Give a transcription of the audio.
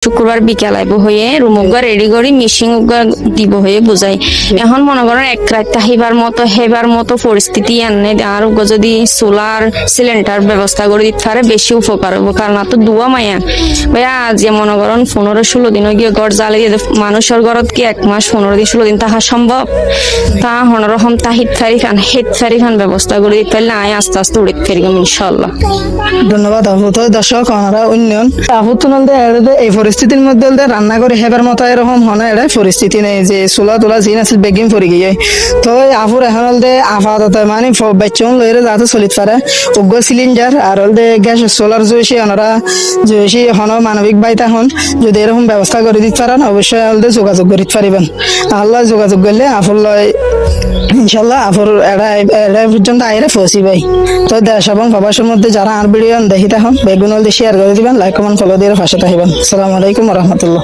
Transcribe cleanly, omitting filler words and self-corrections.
শুক্রবার বিকাল আইব হয়ে রুমুগা রেডি করি মিশিং দিব হয়ে বুঝাই এখন মনে করেন এক রাত তাহিবার মতো হেবার মতো পরিস্থিতি আনে আর যদি সোলার সিলিন্ডার ব্যবস্থা করে দিতে পারে বেশি উপকার হবো কারণ তো দুয়া মায়া ভাইয়া আজ মনে করেন 15-16 দিন গিয়ে ঘর জ্বালিয়ে মানুষের ঘরত কি 1 মাস 15 দিন 16 দিন তাহা সম্ভব তা হনরকম তাহিদ ফারিখান হেদ ফারিখান ব্যবস্থা করে দিতে পারলে আয় আস্তে আস্তে উড়ে ফেরিলাম ইনশাল্লাহ। ধন্যবাদ আপু। তো দর্শক ওনারা উন্নয়ন আপু তুলতে এই পরিস্থিতির মধ্যে রান্না করে হেবার মতো এরকম হনে এটা পরিস্থিতি নেই যে চুলা তোলা জিন আছে বেগিং পড়ে গিয়ে তো আপুর এখন হলদে আপাতত মানে বেচন লইরে যাতে চলিত পারে উগ্র সিলিন্ডার আর হলদে গ্যাস সোলার জয়সী ওনারা জয়সী হন মানবিক বাইতা হন যদি এরকম ব্যবস্থা করে দিতে পারেন অবশ্যই হলদে যোগাযোগ করিতে পারিবেন আল্লাহ যোগাযোগ করলে আপুর লয় ইনশাল্লাহ আপুর এটা পর্যন্ত আইরে পৌঁছি ভাই। তো দেশ এবং প্রবাসের মধ্যে যারা আর ভিডিও দেখি তখন বেগুন শেয়ার করে দিবেন লাইক কমেন্ট ফলো দিয়ে পাশে থাকবেন। আসসালামু আলাইকুম রহমতুল্লাহ।